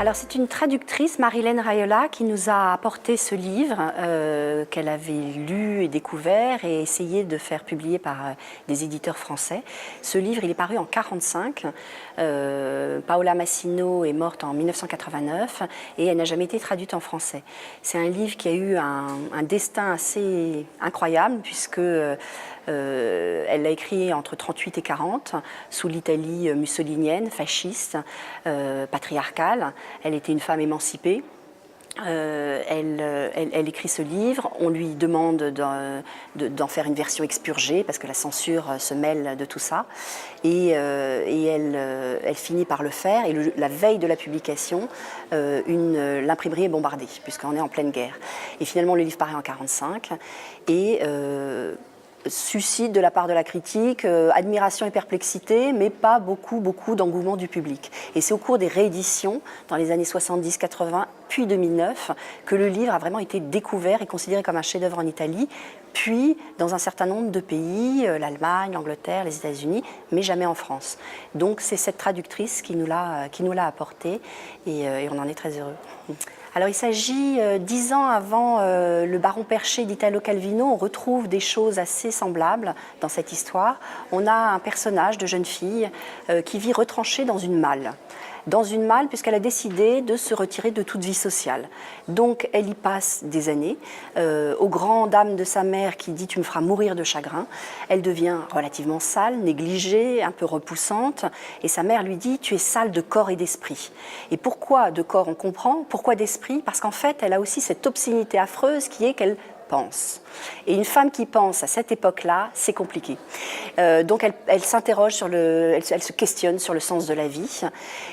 Alors c'est une traductrice, Marilène Raiola, qui nous a apporté ce livre qu'elle avait lu et découvert et essayé de faire publier par des éditeurs français. Ce livre, il est paru en 1945. Paola Massino est morte en 1989 et elle n'a jamais été traduite en français. C'est un livre qui a eu un destin assez incroyable puisque elle l'a écrit entre 1938 et 1940, sous l'Italie mussolinienne, fasciste, patriarcale. Elle était une femme émancipée. Elle écrit ce livre, on lui demande d'en faire une version expurgée parce que la censure se mêle de tout ça et elle finit par le faire et la veille de la publication, l'imprimerie est bombardée puisqu'on est en pleine guerre. Et finalement le livre paraît en 1945 et suscite de la part de la critique admiration et perplexité, mais pas beaucoup d'engouement du public. Et c'est au cours des rééditions, dans les années 70, 80, puis 2009, que le livre a vraiment été découvert et considéré comme un chef-d'œuvre en Italie, puis dans un certain nombre de pays, l'Allemagne, l'Angleterre, les États-Unis, mais jamais en France. Donc c'est cette traductrice qui nous l'a apporté et on en est très heureux. Alors il s'agit, 10 ans avant le Baron Perché d'Italo Calvino, on retrouve des choses assez semblables dans cette histoire. On a un personnage de jeune fille qui vit retranchée dans une malle. Dans une malle puisqu'elle a décidé de se retirer de toute vie sociale. Donc elle y passe des années, aux grandes dames de sa mère qui dit « tu me feras mourir de chagrin ». Elle devient relativement sale, négligée, un peu repoussante et sa mère lui dit « tu es sale de corps et d'esprit ». Et pourquoi de corps on comprend, pourquoi d'esprit? Parce qu'en fait elle a aussi cette obscénité affreuse qui est qu'elle pense. Et une femme qui pense à cette époque-là, c'est compliqué. Donc elle s'interroge elle se questionne sur le sens de la vie.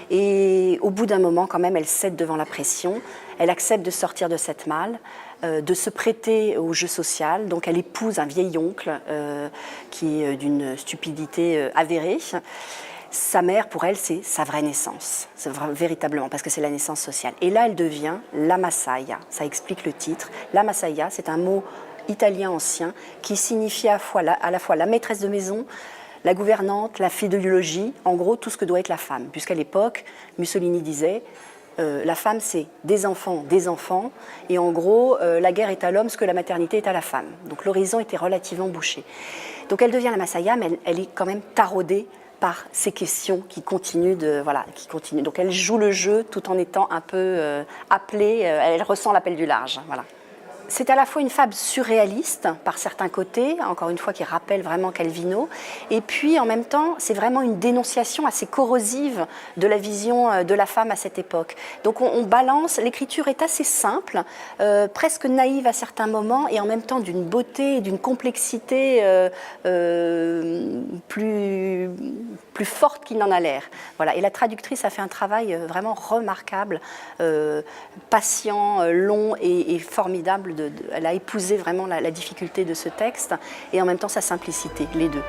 Et au bout d'un moment, quand même, elle cède devant la pression. Elle accepte de sortir de cette malle, de se prêter au jeu social. Donc elle épouse un vieil oncle qui est d'une stupidité avérée. Sa mère, pour elle, c'est sa vraie naissance, véritablement, parce que c'est la naissance sociale. Et là, elle devient la Massaia, ça explique le titre. La Massaia, c'est un mot italien ancien qui signifie à la fois la maîtresse de maison, la gouvernante, la fille de logis, en gros, tout ce que doit être la femme. Puisqu'à l'époque, Mussolini disait la femme, c'est des enfants, et en gros, la guerre est à l'homme ce que la maternité est à la femme. Donc l'horizon était relativement bouché. Donc elle devient la Massaia, mais elle est quand même taraudée par ces questions qui continuent. Donc elle joue le jeu tout en étant un peu appelée, elle ressent l'appel du large. Voilà. C'est à la fois une fable surréaliste par certains côtés, encore une fois qui rappelle vraiment Calvino, et puis en même temps c'est vraiment une dénonciation assez corrosive de la vision de la femme à cette époque. Donc on balance, l'écriture est assez simple, presque naïve à certains moments et en même temps d'une beauté et d'une complexité plus forte qu'il n'en a l'air. Voilà. Et la traductrice a fait un travail vraiment remarquable, patient, long et formidable. Elle a épousé vraiment la difficulté de ce texte et en même temps sa simplicité, les deux.